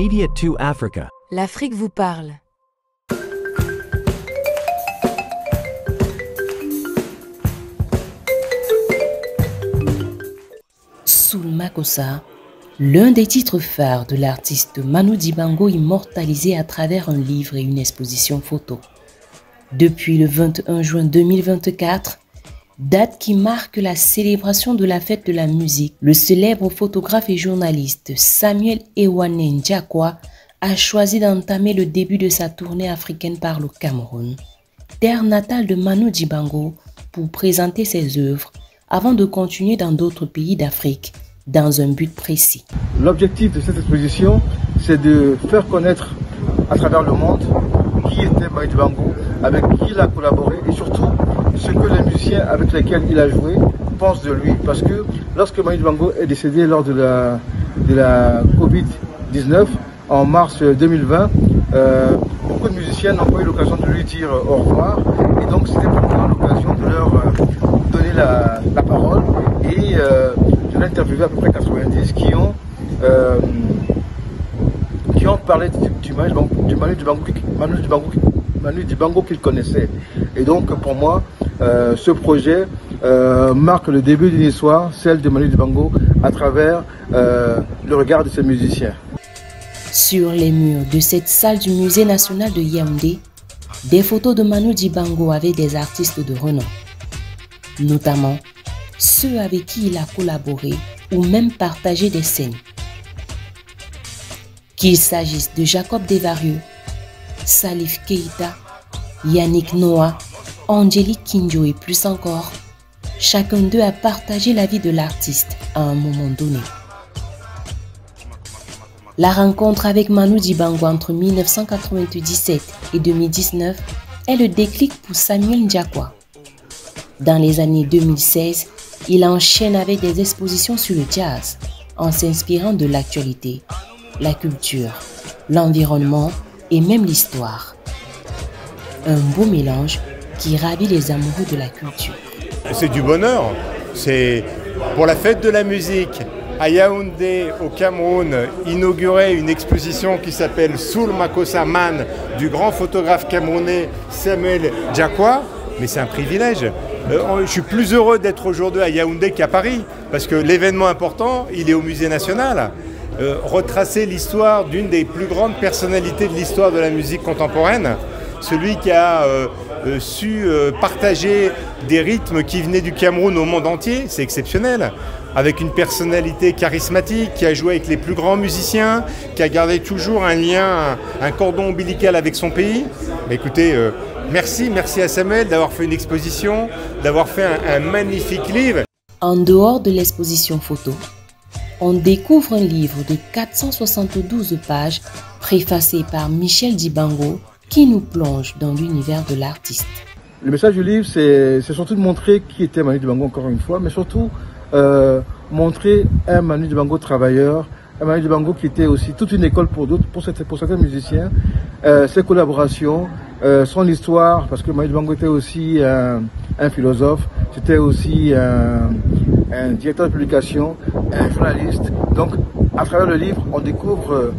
Media 2 Africa. L'Afrique vous parle. Soul Makossa, l'un des titres phares de l'artiste Manu Dibango immortalisé à travers un livre et une exposition photo. Depuis le 21 juin 2024, date qui marque la célébration de la fête de la musique, le célèbre photographe et journaliste Samuel Ewane Ndiakwa a choisi d'entamer le début de sa tournée africaine par le Cameroun, terre natale de Manu Dibango, pour présenter ses œuvres avant de continuer dans d'autres pays d'Afrique dans un but précis. L'objectif de cette exposition, c'est de faire connaître à travers le monde qui était Manu Dibango, avec qui il a collaboré et surtout ce que les musiciens avec lesquels il a joué pensent de lui. Parce que lorsque Manu Dibango est décédé lors de la Covid-19 en mars 2020, beaucoup de musiciens n'ont pas eu l'occasion de lui dire au revoir. Et donc c'était pour moi l'occasion de leur donner la parole et de l'interviewer à peu près 90 qui ont parlé du Manu Dibango qu'ils connaissaient. Et donc pour moi, ce projet marque le début d'une histoire, celle de Manu Dibango, à travers le regard de ces musiciens. Sur les murs de cette salle du Musée national de Yaoundé, des photos de Manu Dibango avec des artistes de renom, notamment ceux avec qui il a collaboré ou même partagé des scènes. Qu'il s'agisse de Jacob Desvarieux, Salif Keita, Yannick Noah, Angélique Kidjo et plus encore, chacun d'eux a partagé la vie de l'artiste à un moment donné. La rencontre avec Manu Dibango entre 1997 et 2019 est le déclic pour Samuel Ndiakwa. Dans les années 2016, il enchaîne avec des expositions sur le jazz, en s'inspirant de l'actualité, la culture, l'environnement et même l'histoire. Un beau mélange qui ravit les amoureux de la culture. C'est du bonheur, c'est pour la fête de la musique. À Yaoundé, au Cameroun, inaugurer une exposition qui s'appelle Soul Makossa Man du grand photographe camerounais Samuel Ndiakwa, mais c'est un privilège. Je suis plus heureux d'être aujourd'hui à Yaoundé qu'à Paris, parce que l'événement important, il est au Musée national. Retracer l'histoire d'une des plus grandes personnalités de l'histoire de la musique contemporaine, celui qui a su partager des rythmes qui venaient du Cameroun au monde entier, c'est exceptionnel. Avec une personnalité charismatique, qui a joué avec les plus grands musiciens, qui a gardé toujours un lien, un cordon ombilical avec son pays. Mais écoutez, merci à Samuel d'avoir fait une exposition, d'avoir fait un magnifique livre. En dehors de l'exposition photo, on découvre un livre de 472 pages préfacé par Michel Dibango qui nous plonge dans l'univers de l'artiste. Le message du livre, c'est surtout de montrer qui était Manu Dibango encore une fois, mais surtout montrer un Manu Dibango travailleur, un Manu Dibango qui était aussi toute une école pour d'autres, pour certains musiciens, ses collaborations, son histoire, parce que Manu Dibango était aussi un philosophe, c'était aussi un directeur de publication, un journaliste. Donc à travers le livre, on découvre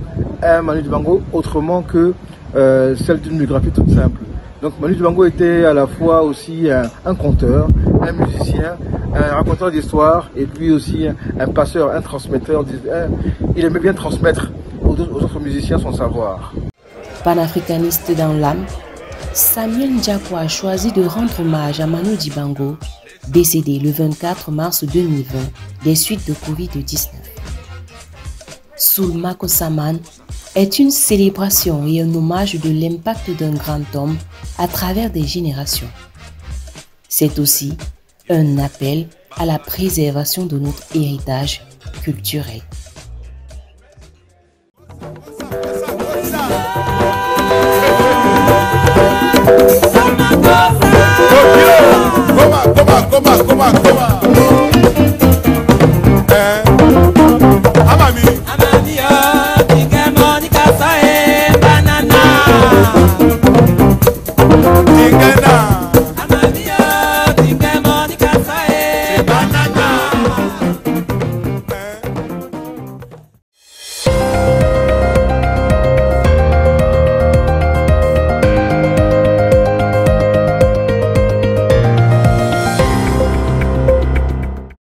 un Manu Dibango autrement que celle d'une biographie toute simple. Donc Manu Dibango était à la fois aussi un conteur, un musicien, un raconteur d'histoire et puis aussi un passeur, un transmetteur. Il aimait bien transmettre aux autres musiciens son savoir. Panafricaniste dans l'âme, Samuel Ndiakwa a choisi de rendre hommage à Manu Dibango, décédé le 24 mars 2020 des suites de Covid-19. Soul Makossa Man est une célébration et un hommage de l'impact d'un grand homme à travers des générations. C'est aussi un appel à la préservation de notre héritage culturel.